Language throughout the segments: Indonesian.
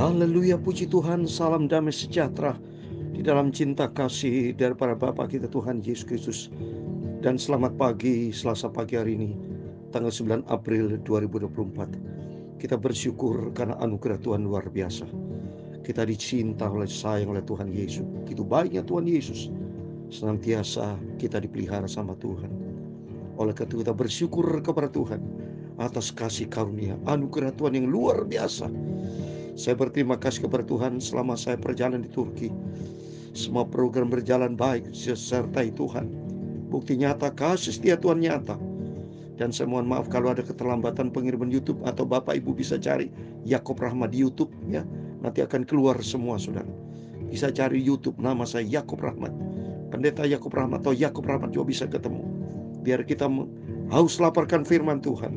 Haleluya, puji Tuhan, salam damai sejahtera di dalam cinta kasih daripada Bapa kita Tuhan Yesus Kristus. Dan selamat pagi, Selasa pagi hari ini, tanggal 9 April 2024. Kita bersyukur karena anugerah Tuhan luar biasa. Kita dicinta oleh sayang oleh Tuhan Yesus. Begitu baiknya Tuhan Yesus. Senantiasa kita dipelihara sama Tuhan. Oleh karena itu kita bersyukur kepada Tuhan atas kasih karunia, anugerah Tuhan yang luar biasa. Saya berterima kasih kepada Tuhan selama saya perjalanan di Turki. Semua program berjalan baik disertai Tuhan. Bukti nyata kasih setia Tuhan nyata. Dan saya mohon maaf kalau ada keterlambatan pengiriman YouTube, atau Bapak Ibu bisa cari Yakob Rahmat di YouTube ya. Nanti akan keluar semua saudara. Bisa cari YouTube nama saya Yakob Rahmat. Pendeta Yakob Rahmat atau Yakob Rahmat juga bisa ketemu. Biar kita haus laparkan firman Tuhan.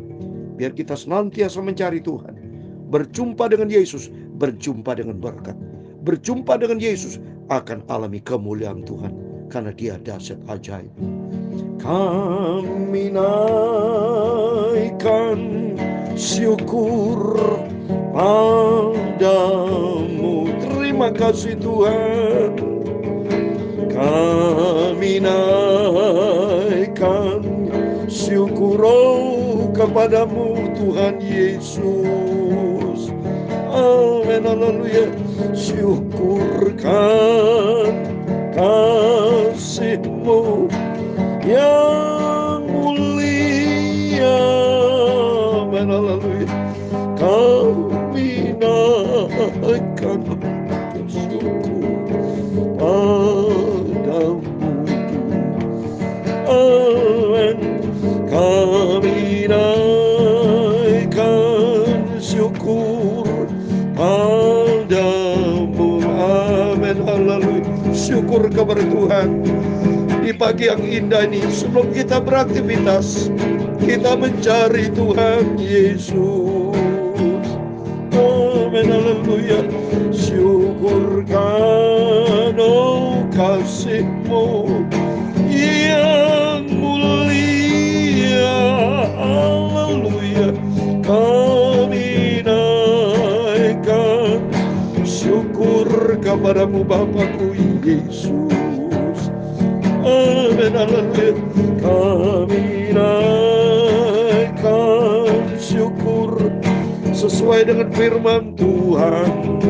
Biar kita senantiasa mencari Tuhan. Berjumpa dengan Yesus, berjumpa dengan berkat. Berjumpa dengan Yesus akan alami kemuliaan Tuhan, karena Dia dahsyat ajaib. Kami naikkan syukur padamu. Terima kasih Tuhan. Kami naikkan syukur kepadamu Tuhan Yesus. Amin, haleluya. Syukurkan kasih-Mu yang mulia. Amin, haleluya. Kami naikkan syukur padamu. Amin. Kami naikkan syukur padamu. Amin, haleluya. Syukur kepada Tuhan. Di pagi yang indah ini, sebelum kita beraktivitas, kita mencari Tuhan Yesus. Amin, haleluya. Syukurkan kasih-Mu yang mulia. Haleluya. Kami naikkan syukur kepadamu Bapakku Yesus. Amin, haleluya. Kami naikkan syukur sesuai dengan firman Tuhan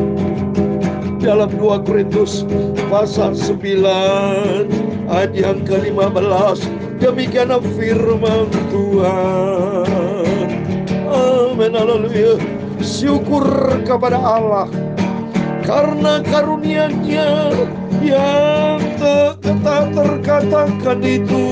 dalam 2 Korintus pasal 9 ayat yang ke-15. Demikianlah firman Tuhan. Amin, haleluya. Syukur kepada Allah karena karunia-Nya yang tak terkatakan itu.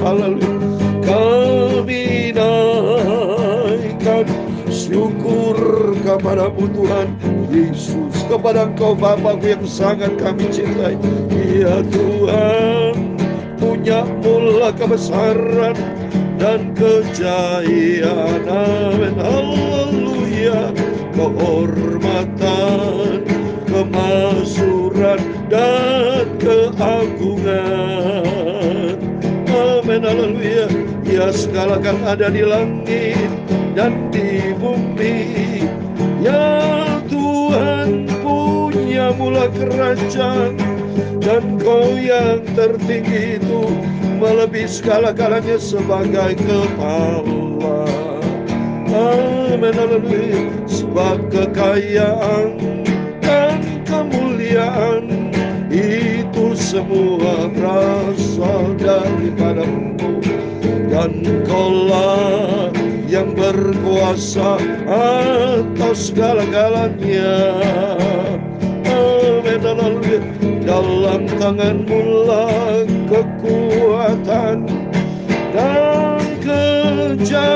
Haleluya. Kami naikkan syukur kepadamu Tuhan Yesus, kepada Engkau Bapakku yang sangat kami cintai. Ya Tuhan, punya mula kebesaran dan kejayaan. Amin, haleluya. Kehormatan, kemasyhuran dan keagungan. Amin, haleluya. Ya segala yang ada di langit dan di bumi, ya Tuhan punya mula kerajaan, dan Kau yang tertinggi itu melebihi segala-galanya sebagai kepala. Amin, haleluya. Sebab kekayaan dan kemuliaan itu semua berasal daripada-Mu, dan Kaulah yang berkuasa atas segala-galanya. Amin, haleluya. Dalam tangan-Mu lah kekuatan dan kejayaan.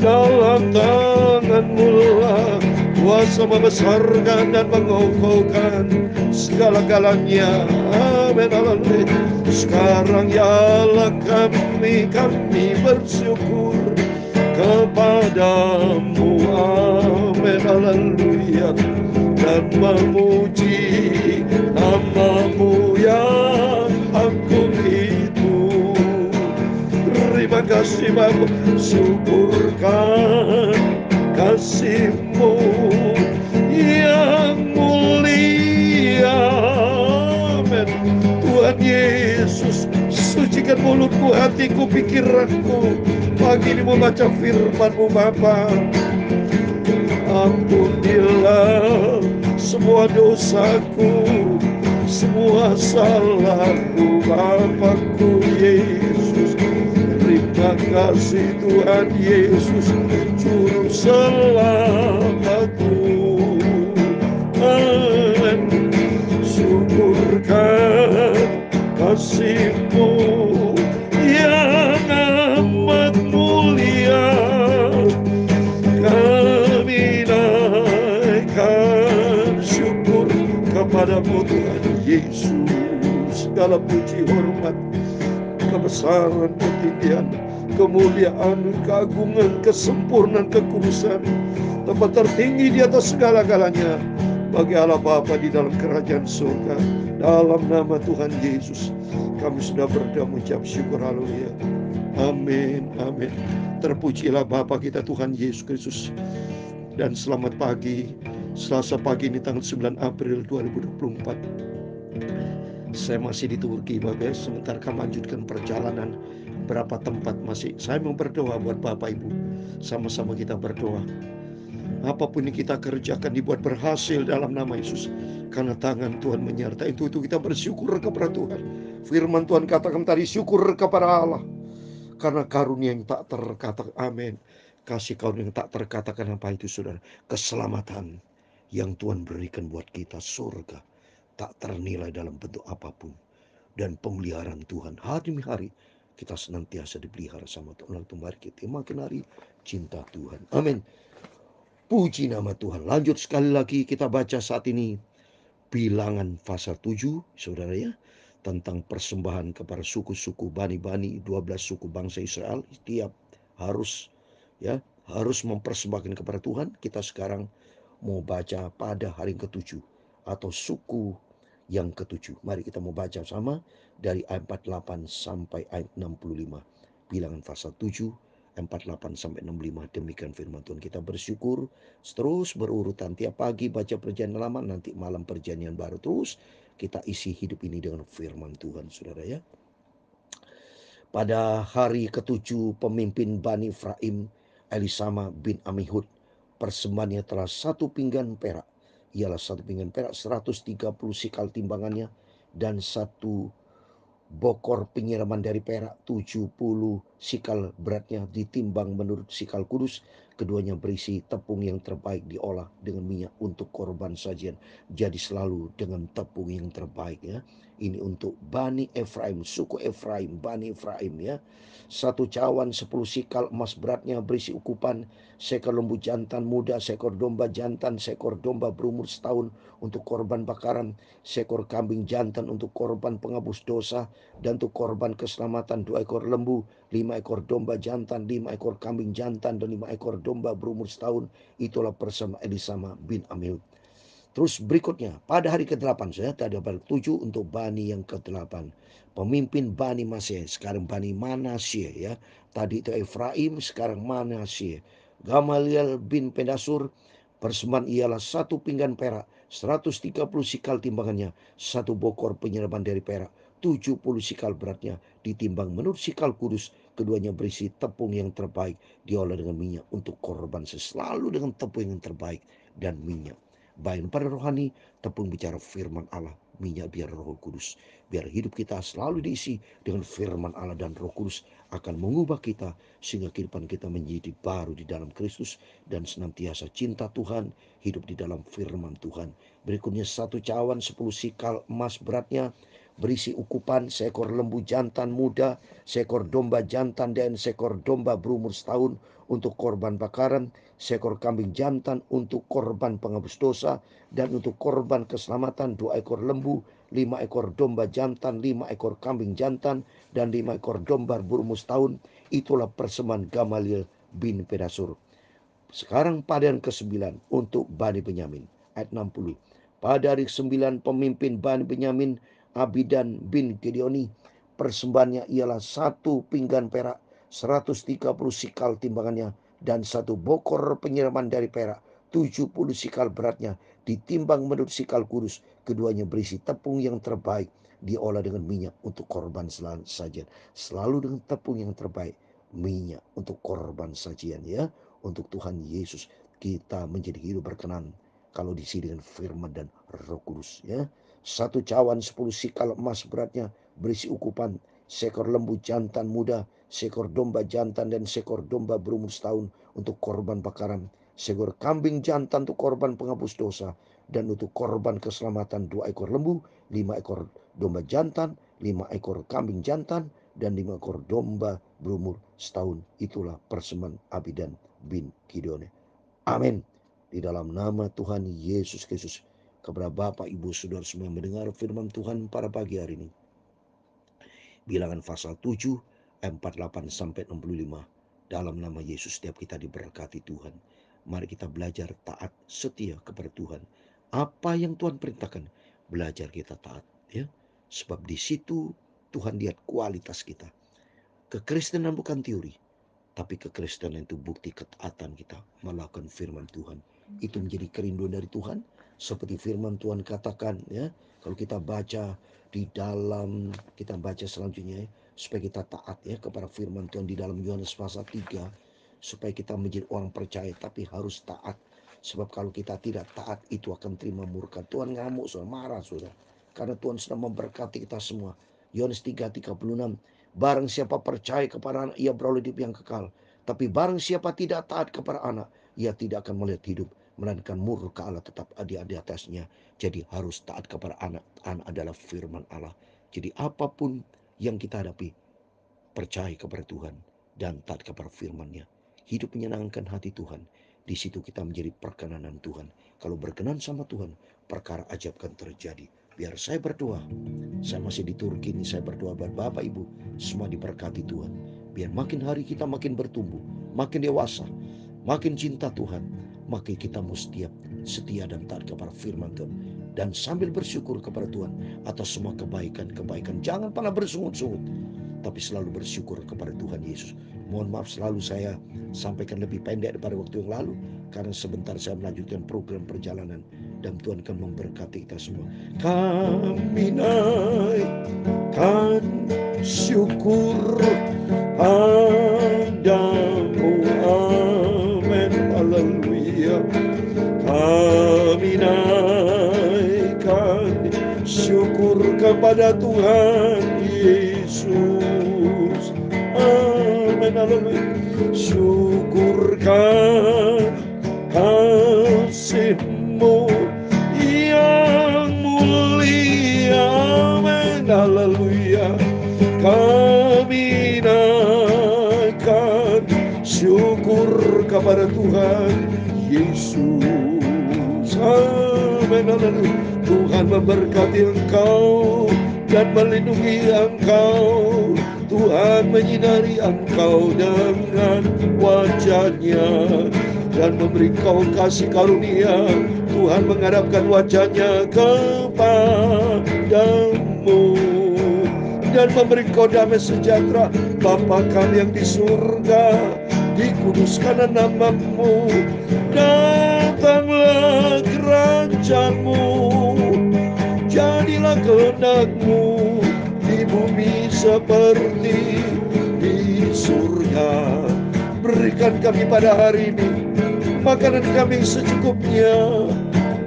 Dalam tangan-Mu lah kuasa membesarkan dan mengokohkan segala-galanya. Amin, haleluya. Sekarang ya Allah kami bersyukur kepadamu. Amin, haleluya. Dan memuji nama-Mu yang agung itu. Terima kasih Bapa, syukurkan kasih-Mu hatiku, pikiranku. Pagi ini membaca firman-Mu Bapa. Ampunilah semua dosaku, semua salahku Bapakku Yesus. Terima kasih Tuhan Yesus, Juru Selamatku. Amin. Syukurkan kasih-Mu yang amat mulia. Kami naikkan syukur kepada-Mu Tuhan Yesus. Segala puji, hormat, kebesaran, ketinggian, kemuliaan, keagungan, kesempurnaan, kekudusan, tempat tertinggi di atas segala-galanya bagi Allah Bapa di dalam kerajaan surga. Dalam nama Tuhan Yesus kami sudah berdoa mengucap syukur. Haleluya. Amin, amin. Terpujilah Bapa kita Tuhan Yesus Kristus. Dan selamat pagi, Selasa pagi ini tanggal 9 April 2024. Saya masih di Turki Bapak, sebentar kami lanjutkan perjalanan. Berapa tempat masih saya mau berdoa buat Bapak Ibu. Sama-sama kita berdoa. Apapun yang kita kerjakan dibuat berhasil dalam nama Yesus, karena tangan Tuhan menyertai. Itu kita bersyukur kepada Tuhan. Firman Tuhan katakan tadi, syukur kepada Allah karena karunia yang tak terkata. Amin. Kasih karunia yang tak terkatakan apa itu saudara? Keselamatan yang Tuhan berikan buat kita, surga tak ternilai dalam bentuk apapun, dan pemeliharaan Tuhan hari demi hari. Kita senantiasa dipelihara sama Tuhan. Mari kita makin hari cinta Tuhan. Amin. Puji nama Tuhan. Lanjut sekali lagi kita baca saat ini Bilangan pasal 7, saudara ya, tentang persembahan kepada suku-suku Bani-Bani, 12 suku bangsa Israel. Setiap harus mempersembahkan kepada Tuhan. Kita sekarang mau baca pada hari ke-7 atau suku yang ke-7. Mari kita mau baca sama dari ayat 48 sampai ayat 65. Bilangan pasal 7 48 sampai 65. Demikian firman Tuhan. Kita bersyukur terus berurutan, tiap pagi baca perjanjian lama, nanti malam perjanjian baru. Terus kita isi hidup ini dengan firman Tuhan, saudara ya. Pada hari ke-7 pemimpin Bani Efraim, Elisama bin Amihud, persembahannya telah 1 pinggan perak. Ialah 1 pinggan perak 130 sikal timbangannya, dan 1 bokor penyiraman dari perak 70 sikal beratnya, ditimbang menurut sikal kudus. Keduanya berisi tepung yang terbaik, diolah dengan minyak untuk korban sajian. Jadi selalu dengan tepung yang terbaik ya. Ini untuk Bani Efraim, suku Efraim, Bani Efraim ya. 1 cawan 10 sikal emas beratnya, berisi ukupan seekor lembu jantan muda, seekor domba jantan, seekor domba berumur setahun untuk korban bakaran, seekor kambing jantan untuk korban penghapus dosa, dan untuk korban keselamatan 2 ekor lembu, 5 ekor domba jantan, 5 ekor kambing jantan, dan 5 ekor domba berumur setahun. Itulah persembahan Elisama bin Amihud. Terus berikutnya pada hari ke-8 saya tadi pada 7 untuk Bani yang ke-8. Pemimpin Bani Maseh, sekarang Bani Manasye ya. Tadi itu Efraim, sekarang Manasye. Gamaliel bin Pedasur, persembahan ialah 1 pinggan perak, 130 sikal timbangannya, 1 bokor penyiraman dari perak, 70 sikal beratnya, ditimbang menurut sikal kudus. Keduanya berisi tepung yang terbaik, diolah dengan minyak untuk korban, selalu dengan tepung yang terbaik dan minyak. Baik pada rohani, tepung bicara firman Allah, minyak biar Roh Kudus. Biar hidup kita selalu diisi dengan firman Allah, dan Roh Kudus akan mengubah kita sehingga kehidupan kita menjadi baru di dalam Kristus dan senantiasa cinta Tuhan, hidup di dalam firman Tuhan. Berikutnya 1 cawan 10 sikal emas beratnya, berisi ukupan seekor lembu jantan muda, seekor domba jantan, dan seekor domba berumur setahun untuk korban bakaran, seekor kambing jantan untuk korban penghapus dosa, dan untuk korban keselamatan 2 ekor lembu, 5 ekor domba jantan, 5 ekor kambing jantan, dan 5 ekor domba berumur setahun. Itulah persembahan Gamaliel bin Pedasur. Sekarang pada yang ke-9 untuk Bani Benyamin, ayat 60. Pada hari ke-9 pemimpin Bani Benyamin, Abidan bin Gideoni, persembahannya ialah 1 pinggan perak, 130 sikal timbangannya, dan 1 bokor penyiraman dari perak, 70 sikal beratnya, ditimbang menurut sikal kudus. Keduanya berisi tepung yang terbaik, diolah dengan minyak untuk korban sajian. Selalu dengan tepung yang terbaik, minyak untuk korban sajian ya. Untuk Tuhan Yesus kita menjadi hidup berkenan kalau diisi dengan firman dan Roh Kudus ya. 1 cawan 10 sikal emas beratnya berisi ukupan seekor lembu jantan muda, seekor domba jantan dan seekor domba berumur setahun untuk korban bakaran, seekor kambing jantan untuk korban penghapus dosa, dan untuk korban keselamatan 2 ekor lembu, 5 ekor domba jantan, 5 ekor kambing jantan, dan 5 ekor domba berumur setahun. Itulah persembahan Abidan bin Gideon. Amin. Di dalam nama Tuhan Yesus Kristus. Kepada Bapak, Ibu, Saudara semua yang mendengar firman Tuhan pada pagi hari ini. Bilangan pasal 7 ayat 48-65. Dalam nama Yesus setiap kita diberkati Tuhan. Mari kita belajar taat setia kepada Tuhan. Apa yang Tuhan perintahkan, belajar kita taat ya. Sebab di situ Tuhan lihat kualitas kita. Kekristenan bukan teori, tapi kekristenan itu bukti ketaatan kita melakukan firman Tuhan. Itu menjadi kerinduan dari Tuhan. Seperti firman Tuhan katakan ya. Kalau kita baca di dalam, kita baca selanjutnya ya, supaya kita taat ya kepada firman Tuhan di dalam Yohanes pasal 3. Supaya kita menjadi orang percaya tapi harus taat. Sebab kalau kita tidak taat itu akan terima murka. Tuhan ngamuk, saudara, marah saudara. Karena Tuhan sedang memberkati kita semua. Yohanes 3:36. Barang siapa percaya kepada anak, ia beroleh hidup yang kekal. Tapi barang siapa tidak taat kepada anak, ia tidak akan melihat hidup, melainkan murka Allah tetap ada di atasnya. Jadi harus taat kepada anak. Anak adalah firman Allah. Jadi apapun yang kita hadapi, percaya kepada Tuhan dan taat kepada firman-Nya. Hidup menyenangkan hati Tuhan. Di situ kita menjadi perkenanan Tuhan. Kalau berkenan sama Tuhan, perkara ajaib akan terjadi. Biar saya berdoa. Saya masih di Turki ini, saya berdoa buat Bapak Ibu semua diberkati Tuhan. Biar makin hari kita makin bertumbuh, makin dewasa, makin cinta Tuhan, makin kita mesti setia dan taat kepada firman Tuhan. Dan sambil bersyukur kepada Tuhan atas semua kebaikan-kebaikan. Jangan pernah bersungut-sungut, tapi selalu bersyukur kepada Tuhan Yesus. Mohon maaf selalu saya sampaikan lebih pendek daripada waktu yang lalu, karena sebentar saya melanjutkan program perjalanan. Dan Tuhan akan memberkati kita semua. Kami naikkan syukur padamu. Amin. Haleluya. Kami naikkan syukur kepada Tuhan Yesus. Amin. Haleluya. Syukurkan kasih-Mu yang mulia. Amin. Haleluya. Kami naikkan syukur kepada Tuhan Yesus. Amin. Haleluya. Tuhan memberkati engkau dan melindungi engkau. Tuhan menyinari engkau dengan wajah-Nya dan memberi kau kasih karunia. Tuhan menghadapkan wajah-Nya kepadamu dan memberi kau damai sejahtera. Bapa kami yang di surga, dikuduskanlah nama-Mu. Datanglah kerajaan-Mu, jadilah kehendak-Mu di bumi seperti di surga. Berikan kami pada hari ini makanan kami secukupnya,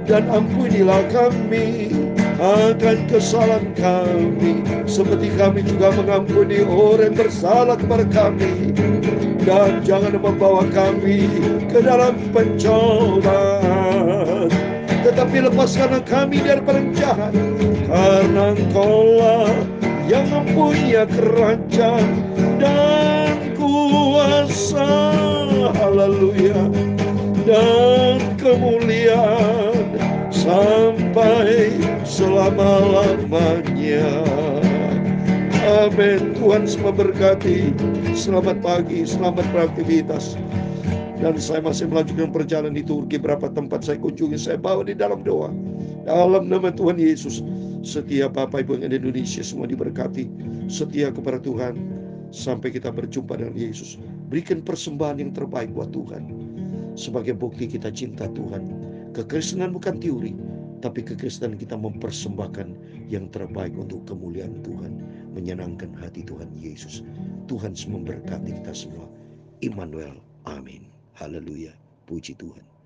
dan ampunilah kami akan kesalahan kami, seperti kami juga mengampuni orang yang bersalah kepada kami. Dan jangan membawa kami ke dalam pencobaan, tetapi lepaskanlah kami dari jahat. Karena Engkaulah yang mempunyai kerajaan dan kuasa, haleluya, dan kemuliaan sampai selama-lamanya. Amin. Tuhan semua berkati. Selamat pagi, selamat beraktivitas. Dan saya masih melanjutkan perjalanan di Turki. Berapa tempat saya kunjungi, saya bawa di dalam doa. Dalam nama Tuhan Yesus, setiap Bapak Ibu yang ada di Indonesia semua diberkati. Setia kepada Tuhan sampai kita berjumpa dengan Yesus. Berikan persembahan yang terbaik buat Tuhan sebagai bukti kita cinta Tuhan. Kekristenan bukan teori, tapi kekristenan kita mempersembahkan yang terbaik untuk kemuliaan Tuhan, menyenangkan hati Tuhan Yesus. Tuhan memberkati kita semua. Immanuel, amin. Haleluya, puji Tuhan.